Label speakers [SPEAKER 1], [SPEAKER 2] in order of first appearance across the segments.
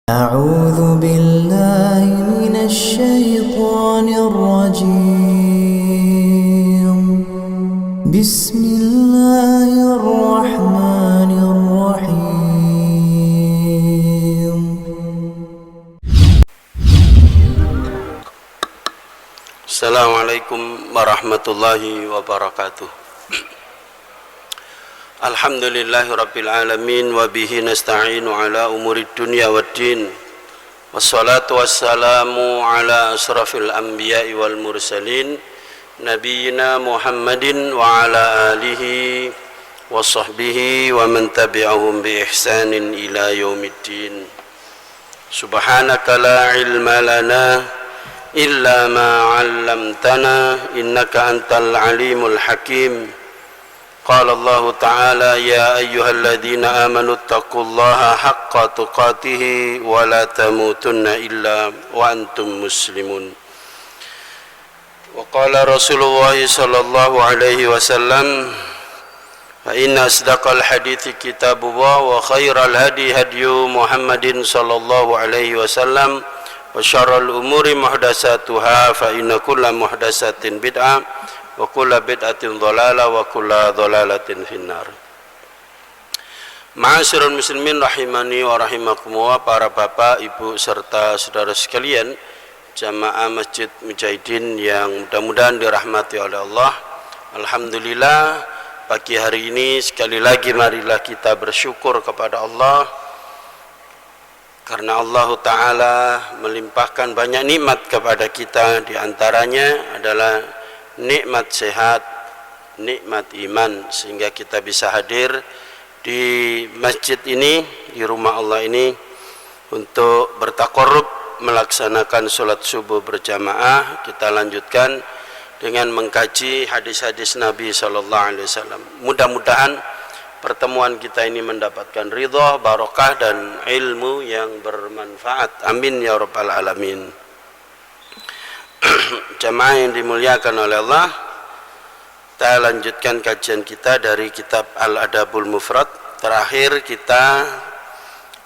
[SPEAKER 1] أعوذ بالله من الشيطان الرجيم بسم الله الرحمن الرحيم
[SPEAKER 2] Assalamualaikum warahmatullahi wabarakatuh. Alhamdulillahi rabbil alamin wa bihi nasta'inu ala umurid dunya waddin. Wassalatu wassalamu ala asrafil anbiya'i wal mursalin nabiyyina Muhammadin wa ala alihi wa sahbihi wa man tabi'ahum bi ihsanin ila yaumiddin. Subhanaka la ilma lana illa ma 'allamtana innaka antal alimul hakim. Qala Allah ta'ala ya ayyuhalladzina amanu taqullaha haqqa tuqatih wa la tamutunna illa wa antum muslimun. Wa qala Rasulullah sallallahu alaihi wasallam fa inna asdaqal hadithi kitabullah wa khairal hadi hadyu Muhammadin sallallahu alaihi wasallam wa syarrul umuri muhdatsatuha fa inna kulla muhdatsatin bid'ah wa kulla bid'atin dhalalah wa kulla dhalalatin finnar. Ma'asyiral muslimin rahimani wa rahimakumullah, para bapak, ibu serta saudara sekalian jamaah Masjid Mujahidin yang mudah-mudahan dirahmati oleh Allah. Alhamdulillah, pagi hari ini sekali lagi marilah kita bersyukur kepada Allah karena Allah Ta'ala melimpahkan banyak nikmat kepada kita. Di antaranya adalah nikmat sehat, nikmat iman, sehingga kita bisa hadir di masjid ini, di rumah Allah ini, untuk bertakarrub melaksanakan sholat subuh berjamaah. Kita lanjutkan dengan mengkaji hadis-hadis Nabi SAW. Mudah-mudahan pertemuan kita ini mendapatkan ridha, barokah, dan ilmu yang bermanfaat. Amin ya rabbal alamin. Jamaah yang dimuliakan oleh Allah, kita lanjutkan kajian kita dari kitab Al-Adabul Mufrad. Terakhir kita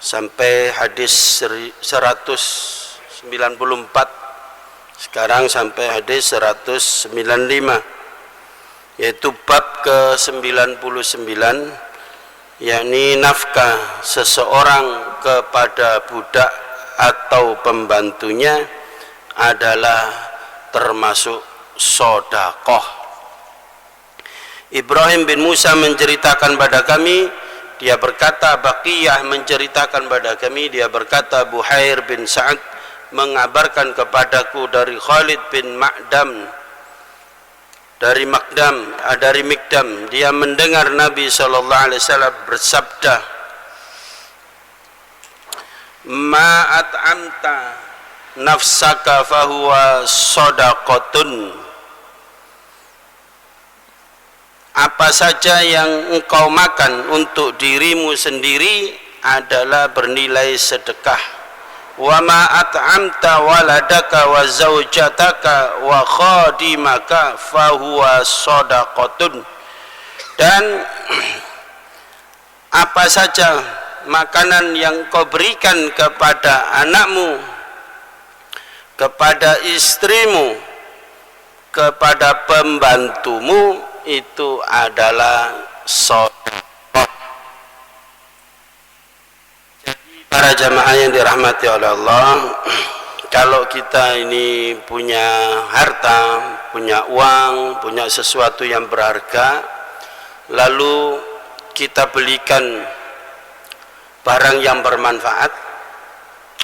[SPEAKER 2] sampai hadis 194, sekarang sampai hadis 195, yaitu bab ke-99, yakni nafkah seseorang kepada budak atau pembantunya adalah termasuk sodakoh. Ibrahim bin Musa menceritakan pada kami, dia berkata, Baqiyah menceritakan pada kami, dia berkata, Buhair bin Sa'ad mengabarkan kepadaku dari Khalid bin Ma'dam, dari Mikdam, dia mendengar Nabi SAW bersabda, Ma'at amta nafsaka fahuwa sodaqotun. Apa saja yang engkau makan untuk dirimu sendiri adalah bernilai sedekah. Wa ma at'amta waladaka wa zaujataka wa khadimaka fahuwa sodaqotun. Dan apa saja makanan yang kau berikan kepada anakmu, kepada istrimu, kepada pembantumu, itu adalah sedekah. Jadi para jamaah yang dirahmati oleh Allah, kalau kita ini punya harta, punya uang, punya sesuatu yang berharga, lalu kita belikan barang yang bermanfaat,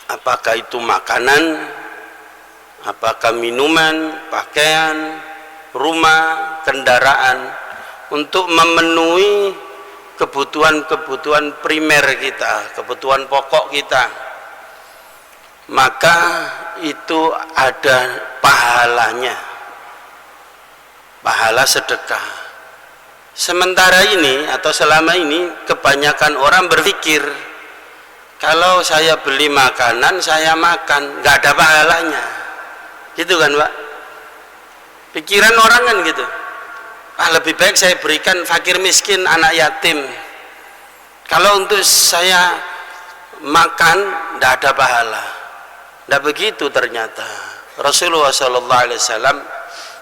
[SPEAKER 2] apakah itu makanan, apakah minuman, pakaian, rumah, kendaraan, untuk memenuhi kebutuhan-kebutuhan primer kita, kebutuhan pokok kita, maka itu ada pahalanya, pahala sedekah. Sementara ini atau selama ini kebanyakan orang berpikir, kalau saya beli makanan, saya makan, nggak ada pahalanya, gitu kan Pak? Pikiran orang kan gitu. Lebih baik saya berikan fakir miskin, anak yatim. Kalau untuk saya makan tidak ada pahala. Tidak begitu ternyata. Rasulullah sallallahu alaihi wasallam,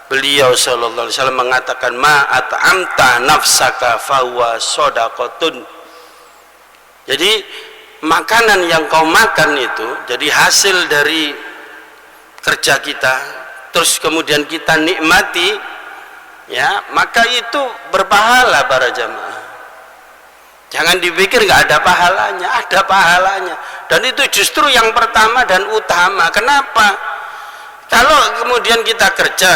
[SPEAKER 2] beliau sallallahu alaihi wasallam mengatakan, ma at'amta nafsaka fahuwa shadaqatun. Jadi makanan yang kau makan itu jadi hasil dari kerja kita, terus kemudian kita nikmati, ya, maka itu berpahala para jamaah. Jangan dipikir nggak ada pahalanya, ada pahalanya. Dan itu justru yang pertama dan utama. Kenapa? Kalau kemudian kita kerja,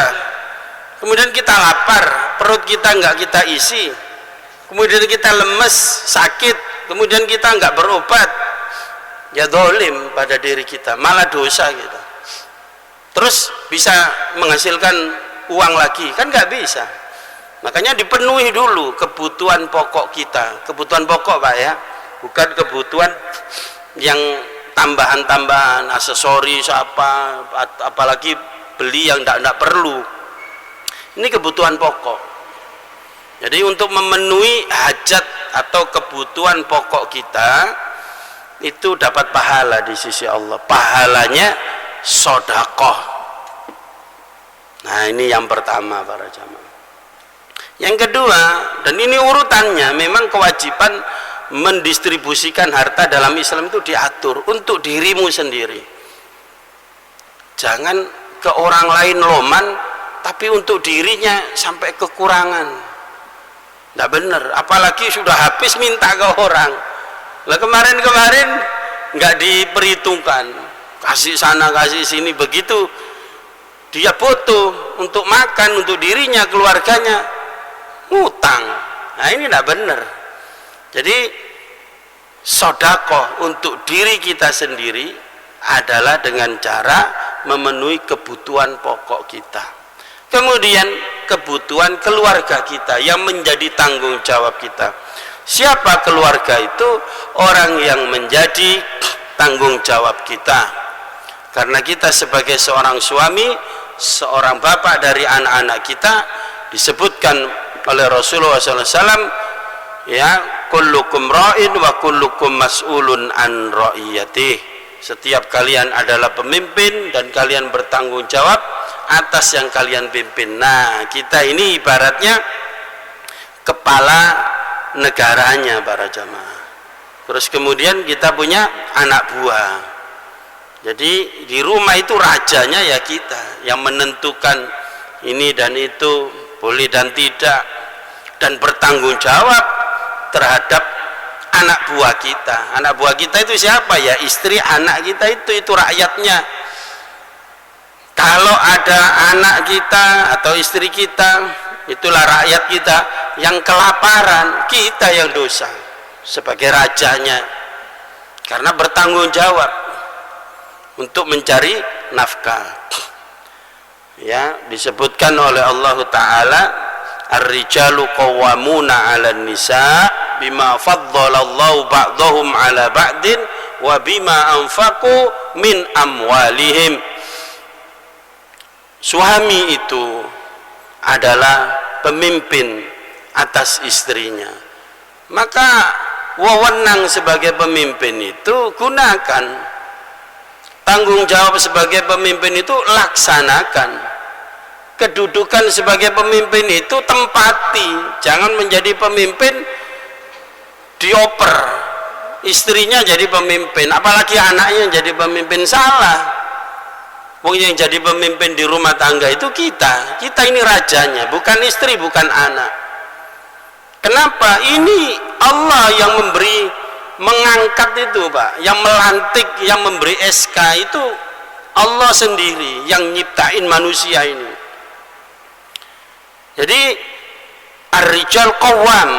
[SPEAKER 2] kemudian kita lapar, perut kita nggak kita isi, kemudian kita lemes, sakit, kemudian kita nggak berobat, ya dolim pada diri kita, malah dosa kita. Terus bisa menghasilkan uang lagi, kan nggak bisa. Makanya dipenuhi dulu kebutuhan pokok kita, kebutuhan pokok Pak ya, bukan kebutuhan yang tambahan-tambahan, aksesoris apa, apalagi beli yang tidak perlu. Ini kebutuhan pokok. Jadi untuk memenuhi hajat atau kebutuhan pokok kita itu dapat pahala di sisi Allah. Pahalanya sedekah. Nah, ini yang pertama para jamaah. Yang kedua, dan ini urutannya, memang kewajiban mendistribusikan harta dalam Islam itu diatur untuk dirimu sendiri. Jangan ke orang lain loman, tapi untuk dirinya sampai kekurangan. Tidak benar, apalagi sudah habis minta ke orang. Lah kemarin-kemarin nggak diperhitungkan, kasih sana kasih sini, begitu dia butuh untuk makan untuk dirinya, keluarganya, ngutang. Nah ini tidak benar. Jadi sedekah untuk diri kita sendiri adalah dengan cara memenuhi kebutuhan pokok kita. Kemudian kebutuhan keluarga kita yang menjadi tanggung jawab kita. Siapa keluarga itu? Orang yang menjadi tanggung jawab kita. Karena kita sebagai seorang suami, seorang bapak dari anak-anak kita, disebutkan oleh Rasulullah SAW, ya, kullukum ra'in wa kullukum mas'ulun an ra'iyatih. Setiap kalian adalah pemimpin dan kalian bertanggung jawab atas yang kalian pimpin. Nah, kita ini ibaratnya kepala negaranya para jamaah. Terus kemudian kita punya anak buah. Jadi di rumah itu rajanya ya kita, yang menentukan ini dan itu, boleh dan tidak, dan bertanggung jawab terhadap anak buah kita. Anak buah kita itu siapa? Ya istri, anak kita itu rakyatnya. Kalau ada anak kita atau istri kita, itulah rakyat kita yang kelaparan, kita yang dosa sebagai rajanya, karena bertanggung jawab untuk mencari nafkah. Ya, disebutkan oleh Allah Ta'ala, ar-rijalu qawwamuna 'alan nisa bima faddalallahu ba'dahum 'ala ba'din wa bima anfaqu min amwalihim. Suami itu adalah pemimpin atas istrinya, maka wewenang sebagai pemimpin itu gunakan, tanggung jawab sebagai pemimpin itu laksanakan, kedudukan sebagai pemimpin itu tempati. Jangan menjadi pemimpin dioper, istrinya jadi pemimpin, apalagi anaknya jadi pemimpin. Salah. Wong yang jadi pemimpin di rumah tangga itu kita ini rajanya, bukan istri, bukan anak. Kenapa? Ini Allah yang memberi, mengangkat itu Pak, yang melantik, yang memberi SK itu Allah sendiri yang nyiptain manusia ini. Jadi ar-rijal qawwam,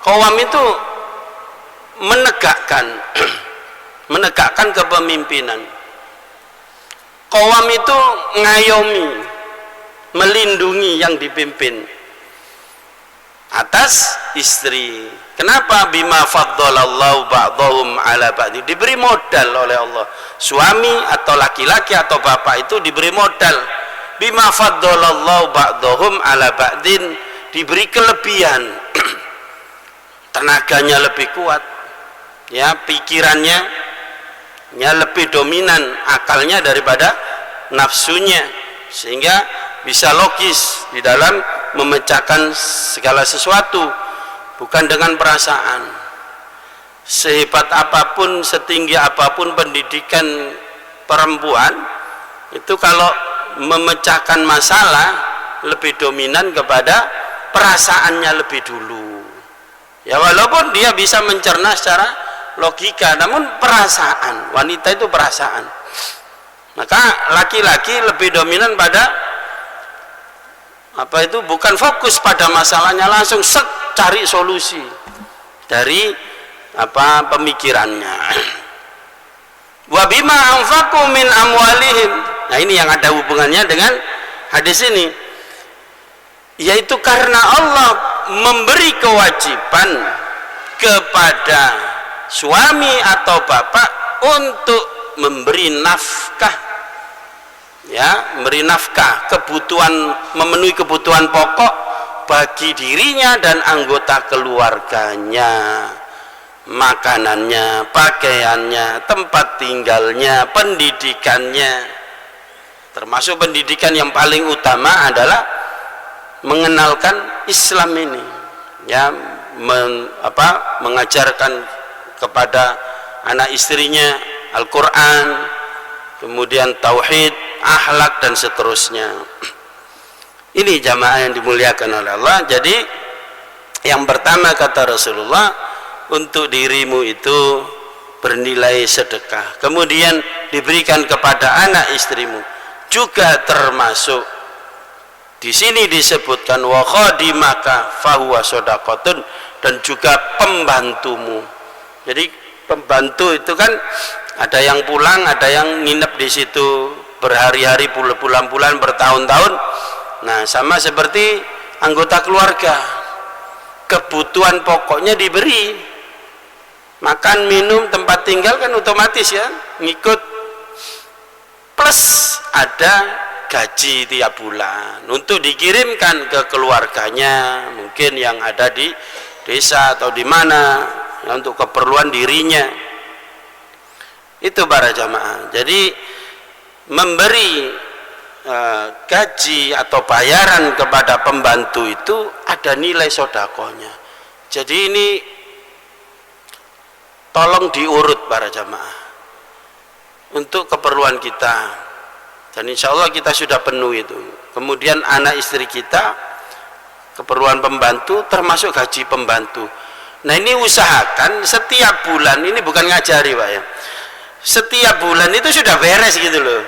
[SPEAKER 2] qawwam itu menegakkan kepemimpinan. Qawwam itu ngayomi, melindungi yang dipimpin atas istri. Kenapa? Bima faddalallahu ba'dahum 'ala ba'd. Diberi modal oleh Allah. Suami atau laki-laki atau bapak itu diberi modal. Bima faddalallahu ba'dahum 'ala ba'din, diberi kelebihan. Tenaganya lebih kuat. ya pikirannya ya lebih dominan akalnya daripada nafsunya, sehingga bisa logis di dalam memecahkan segala sesuatu, bukan dengan perasaan. Sehebat apapun, setinggi apapun pendidikan perempuan, itu kalau memecahkan masalah lebih dominan kepada perasaannya lebih dulu. Ya walaupun dia bisa mencerna secara logika, namun perasaan, wanita itu perasaan. Maka laki-laki lebih dominan pada apa itu, bukan fokus pada masalahnya, langsung set cari solusi dari apa pemikirannya. Wa bima anfaqu min amwalihim. Nah, ini yang ada hubungannya dengan hadis ini, yaitu karena Allah memberi kewajiban kepada suami atau bapak untuk memberi nafkah, ya, memberi nafkah, kebutuhan, memenuhi kebutuhan pokok bagi dirinya dan anggota keluarganya, makanannya, pakaiannya, tempat tinggalnya, pendidikannya. Termasuk pendidikan yang paling utama adalah mengenalkan Islam ini, ya, mengajarkan kepada anak istrinya Al-Quran, kemudian tauhid, akhlak dan seterusnya. Ini jamaah yang dimuliakan oleh Allah. Jadi yang pertama kata Rasulullah, untuk dirimu itu bernilai sedekah, kemudian diberikan kepada anak istrimu, juga termasuk di sini disebutkan wa khadimaka fahuwa shadaqatun, dan juga pembantumu. Jadi pembantu itu kan ada yang pulang, ada yang nginep di situ berhari-hari, bulan-bulan, bertahun-tahun. Nah, sama seperti anggota keluarga, kebutuhan pokoknya diberi, makan, minum, tempat tinggal kan otomatis ya ngikut, plus ada gaji tiap bulan untuk dikirimkan ke keluarganya, mungkin yang ada di desa atau di mana, ya, untuk keperluan dirinya. Itu para jamaah. Jadi memberi gaji atau bayaran kepada pembantu itu ada nilai sodakohnya. Jadi ini tolong diurut para jamaah untuk keperluan kita, dan insya Allah kita sudah penuh itu. Kemudian anak istri kita, keperluan pembantu, termasuk gaji pembantu. Nah, ini usahakan setiap bulan, ini bukan ngajari Pak ya, setiap bulan itu sudah beres gitu loh,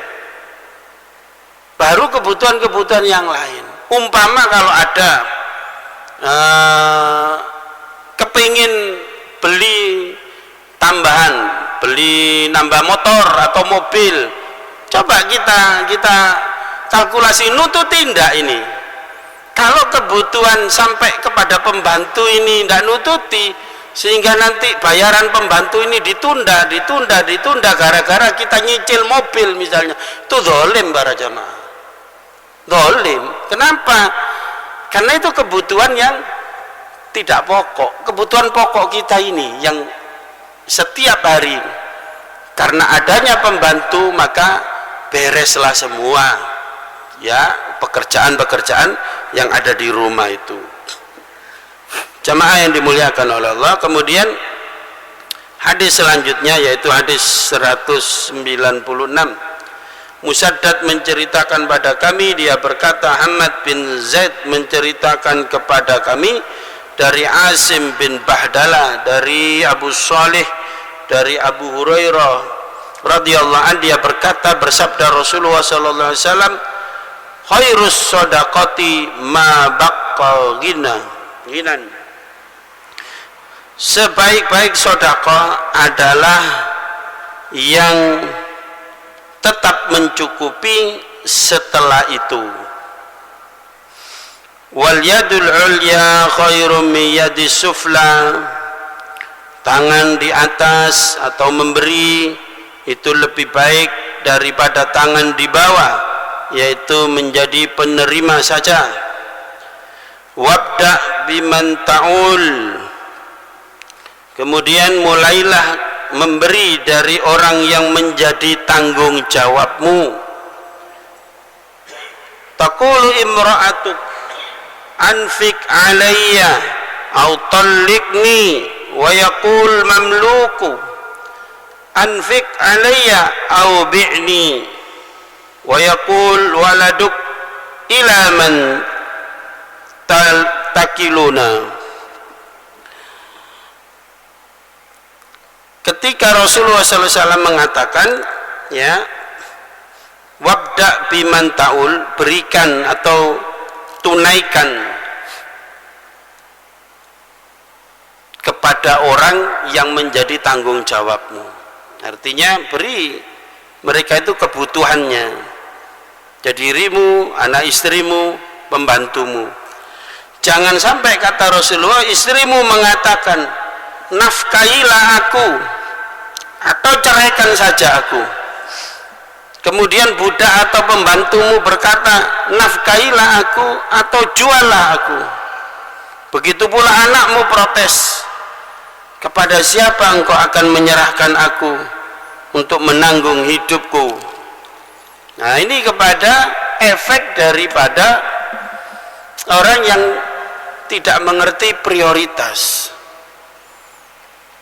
[SPEAKER 2] baru kebutuhan-kebutuhan yang lain. Umpama kalau ada kepingin beli tambahan, beli nambah motor atau mobil, coba kita kalkulasi, nututi tidak ini? Kalau kebutuhan sampai kepada pembantu ini tidak nututi, sehingga nanti bayaran pembantu ini ditunda gara-gara kita nyicil mobil misalnya, itu zalim para jamaah, zalim. Kenapa? Karena itu kebutuhan yang tidak pokok. Kebutuhan pokok kita ini yang setiap hari, karena adanya pembantu maka bereslah semua, ya, pekerjaan-pekerjaan yang ada di rumah itu. Jamaah yang dimuliakan oleh Allah. Kemudian hadis selanjutnya yaitu hadis 196. Musaddad menceritakan pada kami, dia berkata, Hamad bin Zaid menceritakan kepada kami dari Asim bin Bahdala, dari Abu Salih, dari Abu Hurairah radhiyallahu anhu, dia berkata, bersabda Rasulullah sallallahu alaihi wasallam, khairus shadaqati ma baqqa ghinan. Sebaik-baik sedekah adalah yang tetap mencukupi setelah itu. Wal yadul ulya khairum min yadis sufla, tangan di atas atau memberi itu lebih baik daripada tangan di bawah, yaitu menjadi penerima saja. Wabda biman ta'ul, Kemudian mulailah memberi dari orang yang menjadi tanggung jawabmu. Taqulu imra'atuk anfik alayya au talliqni, wa yaqul mamluku anfik alayya au bi'ni, wa yaqul waladuk ila man takiluna. Ketika Rasulullah SAW mengatakan, ya, wabda biman ta'ul, berikan atau tunaikan kepada orang yang menjadi tanggung jawabmu. Artinya beri mereka itu kebutuhannya, jadi dirimu, anak istrimu, pembantumu. Jangan sampai kata Rasulullah, istrimu mengatakan nafkahilah aku atau ceraikan saja aku. Kemudian budak atau pembantumu berkata nafkahilah aku atau juallah aku. Begitu pula anakmu protes, kepada siapa engkau akan menyerahkan aku untuk menanggung hidupku. Nah, ini kepada efek daripada orang yang tidak mengerti prioritas.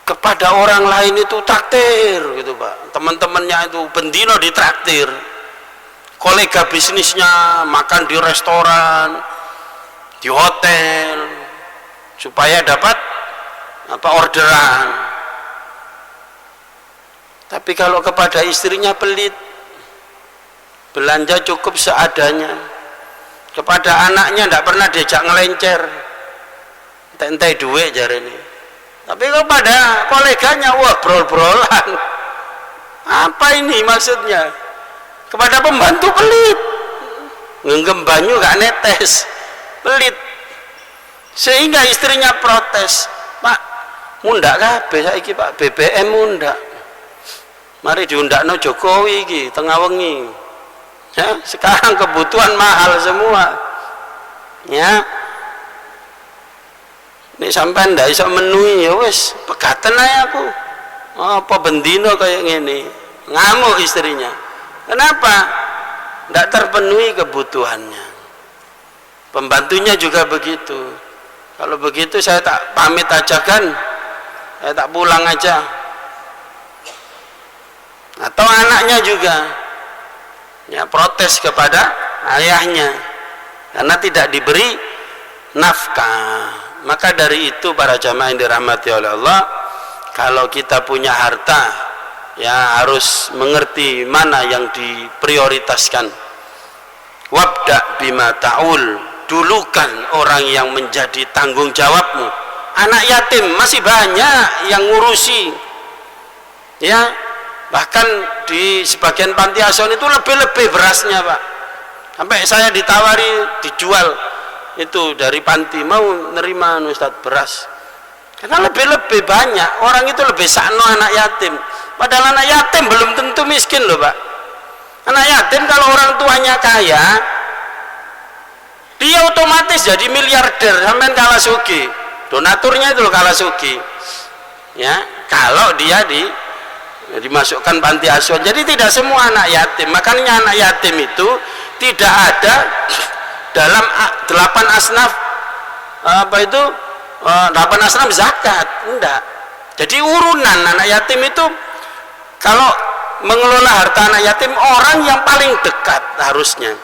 [SPEAKER 2] Kepada orang lain itu traktir gitu Pak, teman-temannya itu bendino ditraktir, kolega bisnisnya makan di restoran, di hotel, supaya dapat orderan. Tapi kalau kepada istrinya pelit, belanja cukup seadanya. Kepada anaknya tidak pernah diajak ngelencer, entai duit jari ini. Tapi kepada koleganya, wah brol-brolan. Apa ini maksudnya? Kepada pembantu pelit, ngenggem banyu gak netes, pelit. Sehingga istrinya protes, Pak, mundak kabeh saiki Pak, BBM mundak. Mari diundakno Jokowi iki tengah wengi. Ya, sekarang kebutuhan mahal semua. Ya. Ini sampai ndak bisa menuhi, ya wes pegatan aja aku. Apa bendino kayak gini, ngamuk istrinya. Kenapa? Ndak terpenuhi kebutuhannya. Pembantunya juga begitu. Kalau begitu saya tak pamit aja kan, saya tak pulang aja. Atau anaknya juga, ya protes kepada ayahnya karena tidak diberi nafkah. Maka dari itu para jamaah yang dirahmati oleh Allah, kalau kita punya harta, ya harus mengerti mana yang diprioritaskan. Wabda bima ta'ul, dulukan orang yang menjadi tanggung jawabmu. Anak yatim masih banyak yang ngurusi, ya, bahkan di sebagian panti asuhan itu lebih-lebih berasnya Pak, sampai saya ditawari dijual itu dari panti, mau nerima Ustadz beras, karena lebih-lebih banyak orang itu lebih sakno anak yatim, padahal anak yatim belum tentu miskin loh Pak. Anak yatim kalau orang tuanya kaya, dia otomatis jadi miliarder, sampai kalah sugi, donaturnya itu loh kalah sugi, ya, kalau dia dimasukkan panti asuhan. Jadi tidak semua anak yatim, makanya anak yatim itu tidak ada dalam 8 asnaf 8 asnaf zakat, enggak. Jadi urunan anak yatim itu, kalau mengelola harta anak yatim orang yang paling dekat harusnya,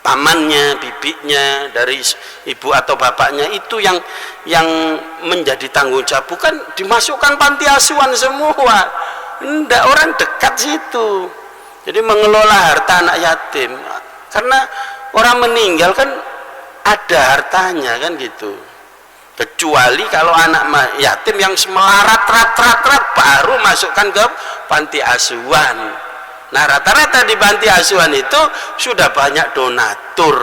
[SPEAKER 2] pamannya, bibinya, dari ibu atau bapaknya, itu yang menjadi tanggung jawab, bukan dimasukkan panti asuhan semua. Enggak, orang dekat situ. Jadi mengelola harta anak yatim, karena orang meninggal kan ada hartanya kan gitu. Kecuali kalau anak yatim yang semelarat rat baru masukkan ke panti asuhan. Nah, rata-rata di panti asuhan itu sudah banyak donatur.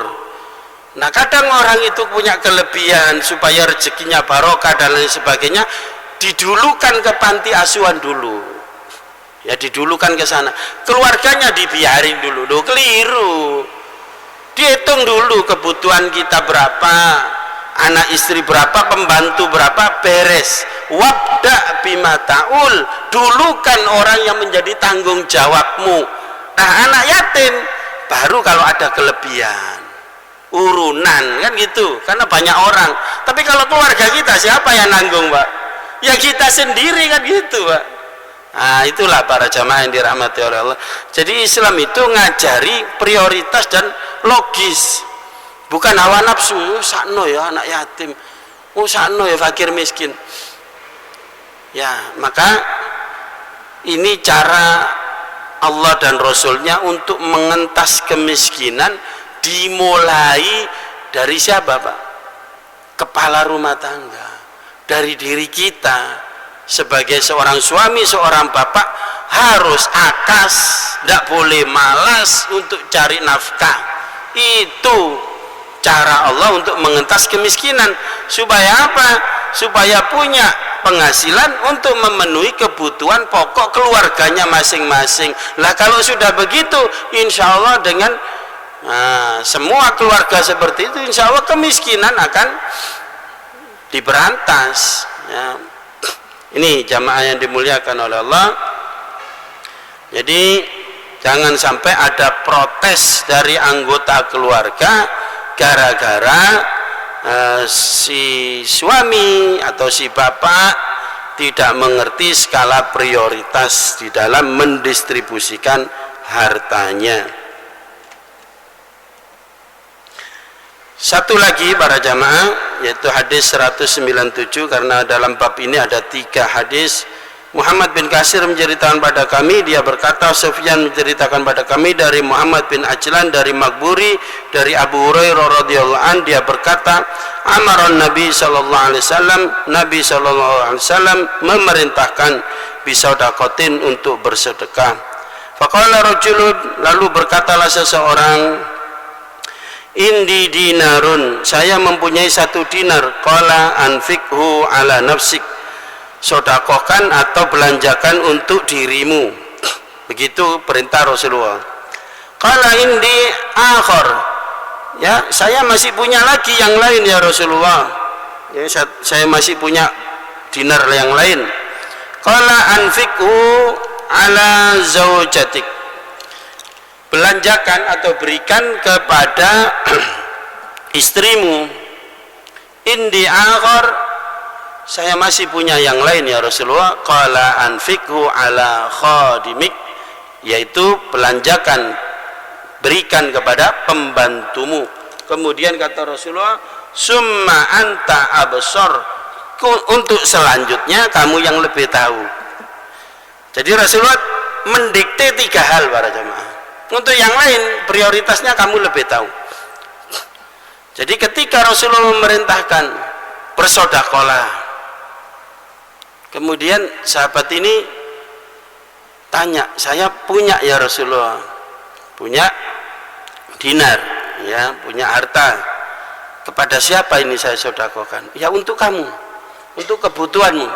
[SPEAKER 2] Nah, kadang orang itu punya kelebihan supaya rezekinya barokah dan lain sebagainya, didulukan ke panti asuhan dulu. Ya, didulukan ke sana. Keluarganya dibiarin dulu. Loh, keliru. Dihitung dulu kebutuhan kita berapa, anak istri berapa, pembantu berapa, beres. wabda bima ta'ul, dulukan orang yang menjadi tanggung jawabmu. Nah, anak yatim baru kalau ada kelebihan urunan kan gitu, karena banyak orang. Tapi kalau keluarga kita siapa yang nanggung, Pak? Ya kita sendiri kan gitu, Pak. Nah, itulah para jamaah yang dirahmati oleh Allah. Jadi Islam itu ngajari prioritas dan logis, bukan hawa nafsu. Sakno ya anak yatim, sakno ya fakir miskin. Ya, maka ini cara Allah dan Rasulnya untuk mengentas kemiskinan dimulai dari siapa, Pak? Kepala rumah tangga, dari diri kita. Sebagai seorang suami, seorang bapak harus akas, tidak boleh malas untuk cari nafkah. Itu cara Allah untuk mengentas kemiskinan. Supaya apa? Supaya punya penghasilan untuk memenuhi kebutuhan pokok keluarganya masing-masing. Lah kalau sudah begitu, insya Allah dengan semua keluarga seperti itu, insya Allah kemiskinan akan diberantas, ya. Ini jamaah yang dimuliakan oleh Allah. Jadi jangan sampai ada protes dari anggota keluarga gara-gara si suami atau si bapak tidak mengerti skala prioritas di dalam mendistribusikan hartanya. Satu lagi para jamaah, yaitu hadis 197, karena dalam bab ini ada 3 hadis. Muhammad bin Kasir menceritakan pada kami, dia berkata, Sufyan menceritakan pada kami dari Muhammad bin Ajlan dari Maghburi dari Abu Hurairah radhiyallahu an, dia berkata, amaran Nabi sallallahu alaihi wasallam, Nabi sallallahu alaihi wasallam memerintahkan bisaudaqatin untuk bersedekah. Faqala rajulun, lalu berkatalah seseorang, indi dinarun, saya mempunyai 1 dinar. Qala anfikhu ala nafsik, sodakohkan atau belanjakan untuk dirimu. Begitu perintah Rasulullah. Qala indi akhar, ya saya masih punya lagi yang lain ya Rasulullah, ya, saya masih punya dinar yang lain. Qala anfikhu ala zaujatik, belanjakan atau berikan kepada istrimu. Indi akhar, saya masih punya yang lain ya Rasulullah. Qala anfikhu ala khadimik, yaitu belanjakan, berikan kepada pembantumu. Kemudian kata Rasulullah, summa anta absar, untuk selanjutnya kamu yang lebih tahu. Jadi Rasulullah mendikte 3 hal para jamaah. Untuk yang lain prioritasnya kamu lebih tahu. Jadi ketika Rasulullah memerintahkan bersedekahlah, kemudian sahabat ini tanya, saya punya ya Rasulullah, punya dinar, ya, punya harta, kepada siapa ini saya sedekahkan? Ya untuk kamu, untuk kebutuhanmu.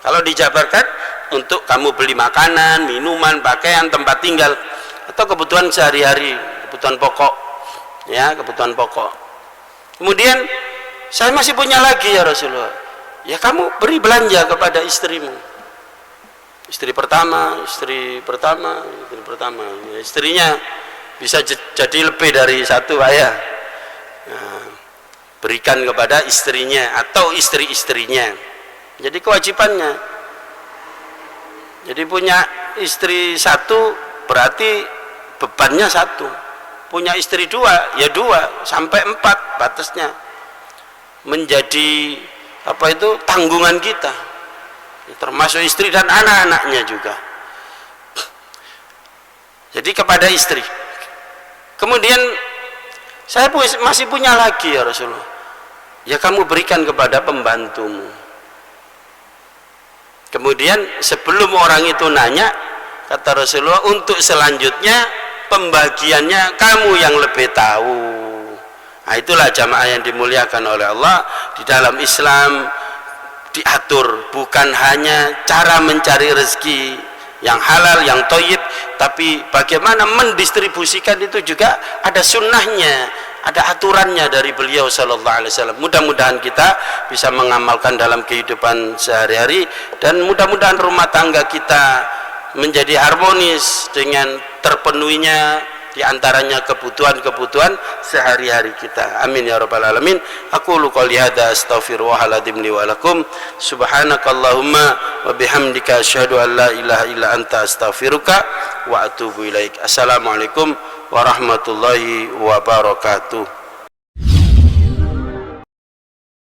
[SPEAKER 2] Kalau dijabarkan, untuk kamu beli makanan, minuman, pakaian, tempat tinggal, atau kebutuhan sehari-hari, kebutuhan pokok, ya, kebutuhan pokok. Kemudian saya masih punya lagi ya Rasulullah, ya kamu beri belanja kepada istrimu, istri pertama, ya, istrinya bisa jadi lebih dari 1 ayah, nah, berikan kepada istrinya atau istri-istrinya. Jadi kewajibannya, jadi punya istri 1 berarti bebannya 1, punya istri 2 ya 2 sampai 4 batasnya, menjadi apa itu tanggungan kita, termasuk istri dan anak-anaknya juga. Jadi kepada istri. Kemudian saya masih punya lagi ya Rasulullah, ya kamu berikan kepada pembantumu. Kemudian sebelum orang itu nanya, kata Rasulullah, untuk selanjutnya pembagiannya kamu yang lebih tahu. Nah, itulah jamaah yang dimuliakan oleh Allah. Di dalam Islam diatur bukan hanya cara mencari rezeki yang halal, yang thayyib, tapi bagaimana mendistribusikan itu juga ada sunnahnya, ada aturannya dari beliau sallallahu alaihi wasallam. Mudah-mudahan kita bisa mengamalkan dalam kehidupan sehari-hari, dan mudah-mudahan rumah tangga kita menjadi harmonis dengan terpenuhinya di antaranya kebutuhan-kebutuhan sehari-hari kita. Amin ya rabbal alamin. Aqulu qouli hadza astaghfirullahaladzim li wa lakum. Subhanakallahumma wa bihamdika asyhadu an la ilaha illa anta astaghfiruka wa atubu ilaik. Assalamualaikum warahmatullahi wabarakatuh.